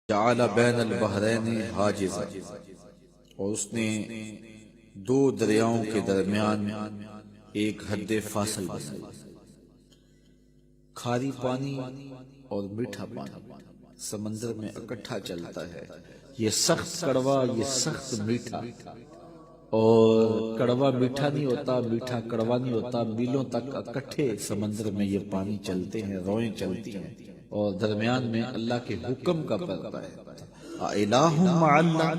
جعل بین البحرین حاجزا، اور اس نے دو دریاؤں کے درمیان ایک حد فاصل بنائی۔ کھاری پانی اور میٹھا پانی سمندر میں اکٹھا چلتا ہے، یہ سخت کڑوا، یہ سخت میٹھا، اور کڑوا میٹھا نہیں ہوتا، میٹھا کڑوا نہیں ہوتا، میلوں تک اکٹھے سمندر میں یہ پانی چلتے ہیں، روئیں چلتی ہیں، اور درمیان میں اللہ کے حکم کا پردہ ہے۔ الہ مع اللہ،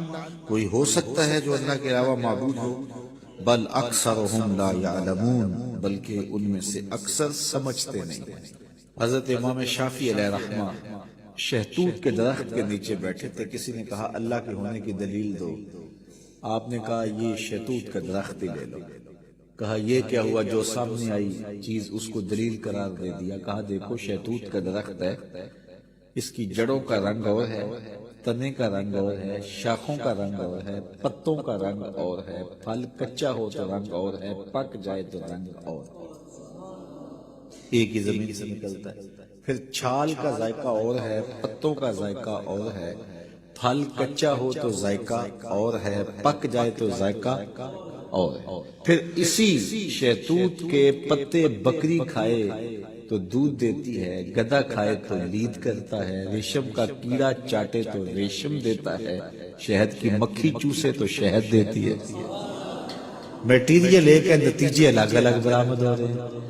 کوئی ہو سکتا ہے جو اللہ کے علاوہ معبود ہو؟ بل اکثرہم لا یعلمون، بلکہ ان میں سے اکثر سمجھتے نہیں۔ حضرت امام شافعی علیہ رحمہ شہتوت کے درخت کے نیچے بیٹھے تھے، کسی نے کہا اللہ کے ہونے کی دلیل دو، آپ نے کہا یہ شہتوت کا درخت ہی لے لو۔ کہا یہ کیا ہوا؟ جو سامنے آئی چیز اس کو دلیل قرار دے دیا۔ کہا دیکھو شہتوت کا درخت ہے، اس کی جڑوں کا رنگ اور ہے، تنے کا رنگ اور ہے، شاخوں کا رنگ اور ہے، پتوں کا رنگ اور ہے، پھل کچا ہو تو رنگ اور ہے، پک جائے تو رنگ اور ہے، ایک ہی زمین سے نکلتا ہے۔ پھر چھال کا ذائقہ اور ہے، پتوں کا ذائقہ اور ہے، پھل کچا ہو تو ذائقہ اور ہے، پک جائے تو ذائقہ اور ہے۔ پھر اسی شہتوت کے پتے بکری کھائے تو دودھ دیتی ہے، گدھا کھائے تو لید کرتا ہے، ریشم کا کیڑا چاٹے تو ریشم دیتا ہے، شہد کی مکھی چوسے تو شہد دیتی ہے۔ میٹیریل ایک ہے، نتیجے الگ الگ برآمد ہو رہے ہیں۔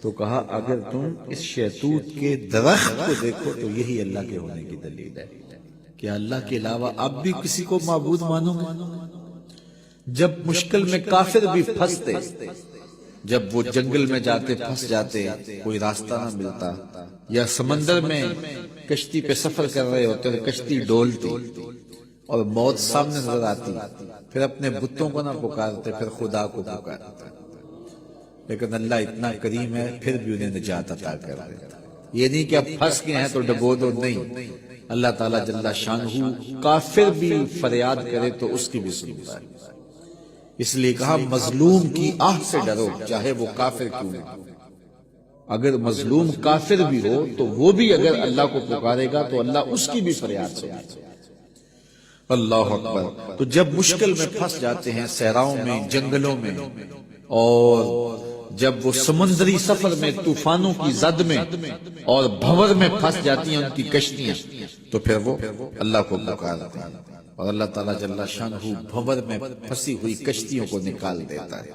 تو کہا اگر تم اس شہتوت کے درخت کو دیکھو تو یہی اللہ کے ہونے کی دلیل ہے کہ اللہ کے علاوہ اب بھی کسی کو معبود مانو گے؟ جب مشکل میں کافر بھی پھنستے، جب وہ جنگل میں جاتے پھنس جاتے، کوئی راستہ نہ ملتا، یا سمندر میں کشتی پہ سفر کر رہے ہوتے تو کشتی ڈولتی اور موت سامنے نظر آتی، پھر اپنے بتوں کو نہ پکارتے، پھر خدا کو پکارتے، لیکن اللہ اتنا کریم ہے پھر بھی انہیں نجات عطا کر دیتا۔ یہ نہیں کہ اب پھنس گئے ہیں تو ڈبو دو، نہیں، اللہ تعالیٰ جل شانہ کافر بھی فریاد کرے تو اس کی بھی سنتا ہے۔ اس لیے کہا مظلوم کی آہ سے ڈرو، چاہے وہ کافر کیوں ہو۔ اگر مظلوم کافر بھی ہو تو وہ بھی اگر اللہ کو پکارے گا تو اللہ اس کی بھی فریاد سنے گا۔ اللہ اکبر۔ تو جب مشکل میں پھنس جاتے ہیں، صحراؤں میں، جنگلوں میں، اور جب وہ سمندری سفر میں طوفانوں کی زد میں اور بھنور میں پھنس جاتی ہیں ان کی کشتیاں، تو پھر وہ اللہ کو پکارتے ہیں، اور اللہ تعالیٰ جل شانہ بھنور میں پھنسی ہوئی کشتیوں کو نکال دیتا ہے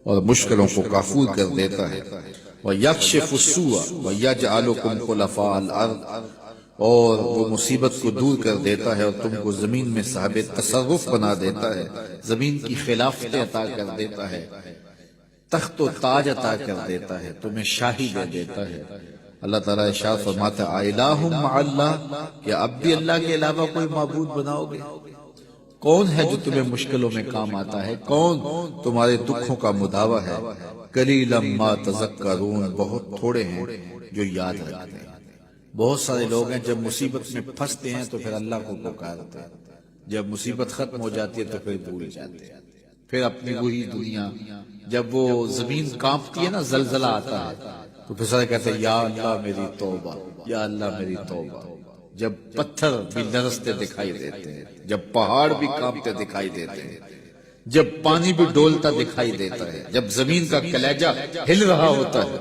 اور مشکلوں کو کافور کر دیتا ہے۔ وَيَكْشِفُ السُّوءَ وَيَجْعَلُكُمْ خُلَفَاءَ الْأَرْضِ، اور وہ مصیبت کو دور کر دیتا ہے اور تم کو زمین میں صاحب تصرف بنا دیتا ہے، زمین کی خلافتیں عطا کر دیتا ہے، تخت و تاج عطا کر دیتا ہے، تمہیں شاہی دے دیتا ہے۔ اللہ تعالیٰ ارشاد فرماتا ہے الہ مع اللہ، کیا اب بھی اللہ کے علاوہ کوئی معبود بناؤ گے؟ کون ہے جو تمہیں مشکلوں میں کام آتا ہے؟ کون تمہارے دکھوں کا مداوا ہے؟ قلیلا ما تذکرون، بہت تھوڑے ہیں جو یاد رکھتے ہیں۔ بہت سارے لوگ ہیں جب مصیبت میں پھنستے ہیں تو پھر اللہ کو پکارتے ہیں، جب مصیبت ختم ہو جاتی ہے تو پھر بھول جاتے ہیں، پھر اپنی وہی دنیا۔ جب وہ زمین کانپتی ہے نا، زلزلہ آتا ہے، تو پھر سارے کہتے ہیں یا اللہ میری توبہ، یا اللہ میری توبہ۔ جب پتھر بھی لرزتے دکھائی دیتے ہیں، جب پہاڑ بھی کانپتے دکھائی دیتے ہیں، جب پانی بھی ڈولتا دکھائی دیتا ہے، جب زمین کا کلیجہ ہل رہا ہوتا ہے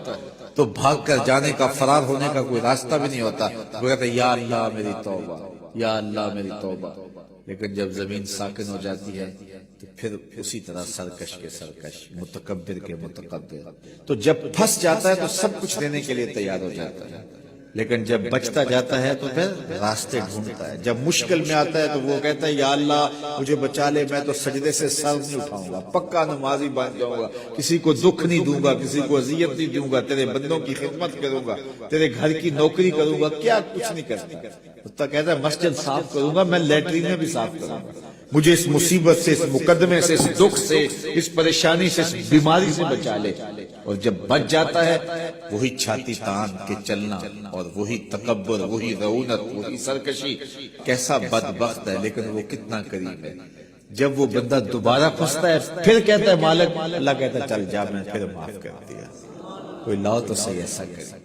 تو بھاگ کر جانے کا، فرار ہونے کا کوئی راستہ بھی نہیں ہوتا، وہ کہتے ہیں یا اللہ میری توبہ، یا اللہ میری توبہ۔ لیکن جب زمین ساکن ہو جاتی ہے تو پھر اسی طرح سرکش کے سرکش، متکبر کے متکبر۔ تو جب پھنس جاتا ہے تو سب کچھ دینے کے لیے تیار ہو جاتا ہے، لیکن جب بچتا جاتا ہے تو پھر راستے ڈھونڈتا ہے۔ جب مشکل میں آتا ہے تو وہ کہتا ہے یا اللہ مجھے بچا لے، میں تو سجدے سے سر نہیں اٹھاؤں گا، پکا نمازی بن جاؤں گا، کسی کو دکھ نہیں دوں گا، کسی کو اذیت نہیں دوں گا، تیرے بندوں کی خدمت کروں گا، تیرے گھر کی نوکری کروں گا، کیا کچھ نہیں کرتا۔ کہتا ہے مسجد صاف کروں گا، میں لیٹرین میں بھی صاف کروں گا، مجھے اس مصیبت سے، اس مقدمے سے، اس دکھ سے، اس پریشانی سے، اس بیماری سے بچا لے۔ اور جب بچ جاتا ہے وہی چھاتی تان کے چلنا، اور وہی تکبر، وہی رعونت، وہی سرکشی۔ کیسا بدبخت ہے، لیکن وہ کتنا قریب ہے۔ جب وہ بندہ دوبارہ پھنستا ہے پھر کہتا ہے مالک، اللہ کہتا ہے چل جا، میں پھر معاف کر دیا۔ کوئی لاؤ تو صحیح ایسا کرے۔